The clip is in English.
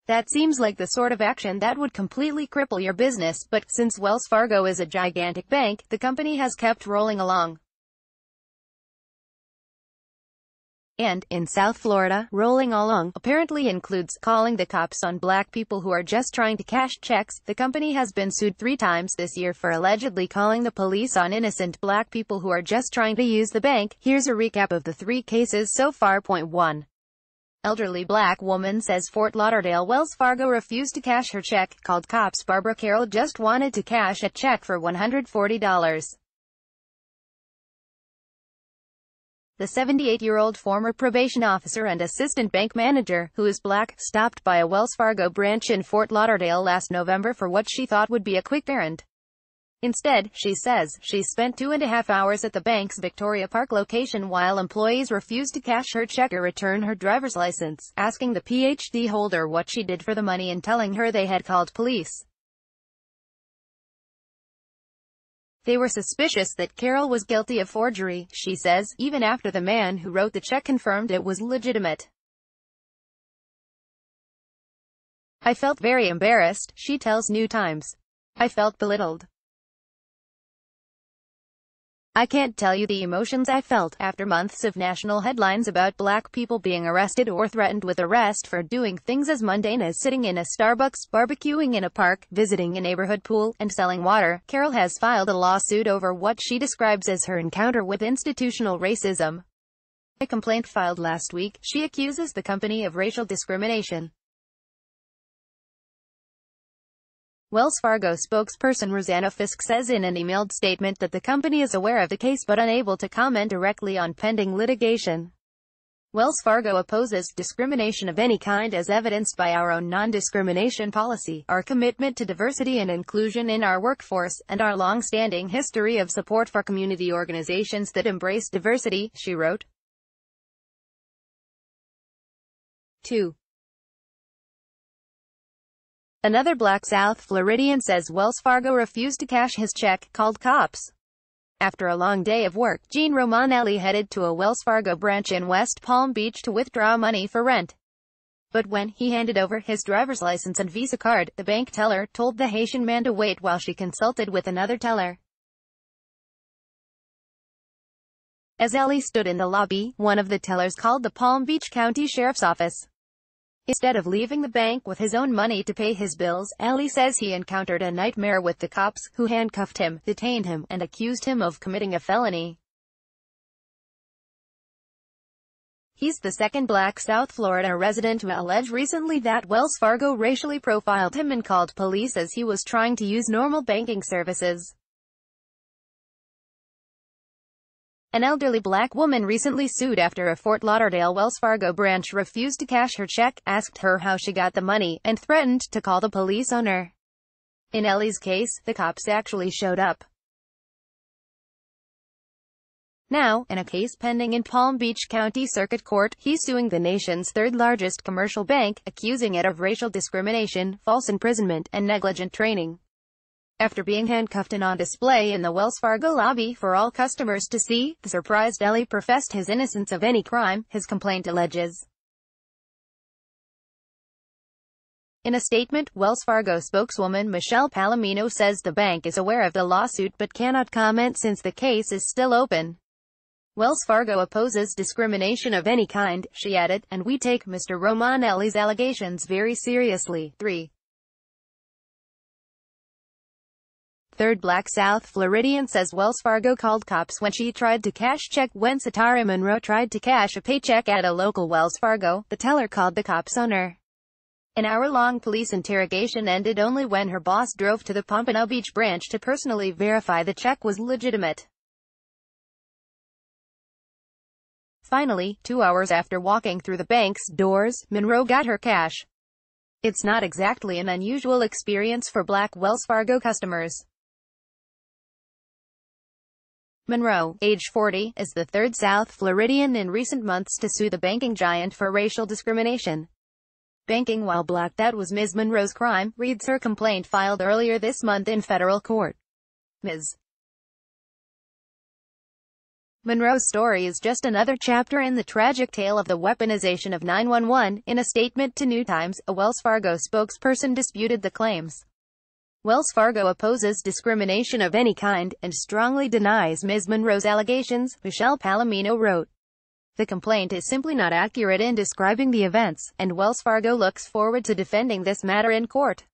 That seems like the sort of action that would completely cripple your business, but since Wells Fargo is a gigantic bank, the company has kept rolling along. And, in South Florida, rolling along apparently includes calling the cops on black people who are just trying to cash checks. The company has been sued 3 times this year for allegedly calling the police on innocent black people who are just trying to use the bank. Here's a recap of the 3 cases so far. Point 1. Elderly black woman says Fort Lauderdale Wells Fargo refused to cash her check, called cops. Barbara Carroll just wanted to cash a check for $140. The 78-year-old former probation officer and assistant bank manager, who is black, stopped by a Wells Fargo branch in Fort Lauderdale last November for what she thought would be a quick errand. Instead, she says, she spent 2.5 hours at the bank's Victoria Park location while employees refused to cash her check or return her driver's license, asking the PhD holder what she did for the money and telling her they had called police. They were suspicious that Carroll was guilty of forgery, she says, even after the man who wrote the check confirmed it was legitimate. I felt very embarrassed, she tells New Times. I felt belittled. I can't tell you the emotions I felt after months of national headlines about black people being arrested or threatened with arrest for doing things as mundane as sitting in a Starbucks, barbecuing in a park, visiting a neighborhood pool, and selling water. Carroll has filed a lawsuit over what she describes as her encounter with institutional racism. In a complaint filed last week, she accuses the company of racial discrimination. Wells Fargo spokesperson Rosanna Fisk says in an emailed statement that the company is aware of the case but unable to comment directly on pending litigation. Wells Fargo opposes discrimination of any kind as evidenced by our own non-discrimination policy, our commitment to diversity and inclusion in our workforce, and our long-standing history of support for community organizations that embrace diversity, she wrote. 2. Another black South Floridian says Wells Fargo refused to cash his check, called cops. After a long day of work, Gene Romanelli headed to a Wells Fargo branch in West Palm Beach to withdraw money for rent. But when he handed over his driver's license and Visa card, the bank teller told the Haitian man to wait while she consulted with another teller. As Ellie stood in the lobby, one of the tellers called the Palm Beach County Sheriff's Office. Instead of leaving the bank with his own money to pay his bills, Ellie says he encountered a nightmare with the cops, who handcuffed him, detained him, and accused him of committing a felony. He's the second black South Florida resident to allege recently that Wells Fargo racially profiled him and called police as he was trying to use normal banking services. An elderly black woman recently sued after a Fort Lauderdale Wells Fargo branch refused to cash her check, asked her how she got the money, and threatened to call the police on her. In Ellie's case, the cops actually showed up. Now, in a case pending in Palm Beach County Circuit Court, he's suing the nation's third-largest commercial bank, accusing it of racial discrimination, false imprisonment, and negligent training. After being handcuffed and on display in the Wells Fargo lobby for all customers to see, the surprised Ellie professed his innocence of any crime, his complaint alleges. In a statement, Wells Fargo spokeswoman Michelle Palomino says the bank is aware of the lawsuit but cannot comment since the case is still open. Wells Fargo opposes discrimination of any kind, she added, and we take Mr. Romanelli's allegations very seriously. 3. Third black South Floridian says Wells Fargo called cops when she tried to cash check. When Satara Monroe tried to cash a paycheck at a local Wells Fargo, the teller called the cops on her. An hour-long police interrogation ended only when her boss drove to the Pompano Beach branch to personally verify the check was legitimate. Finally, 2 hours after walking through the bank's doors, Monroe got her cash. It's not exactly an unusual experience for black Wells Fargo customers. Monroe, age 40, is the third South Floridian in recent months to sue the banking giant for racial discrimination. Banking while black, that was Ms. Monroe's crime, reads her complaint filed earlier this month in federal court. Ms. Monroe's story is just another chapter in the tragic tale of the weaponization of 911. In a statement to New Times, a Wells Fargo spokesperson disputed the claims. Wells Fargo opposes discrimination of any kind, and strongly denies Ms. Monroe's allegations, Michelle Palomino wrote. The complaint is simply not accurate in describing the events, and Wells Fargo looks forward to defending this matter in court.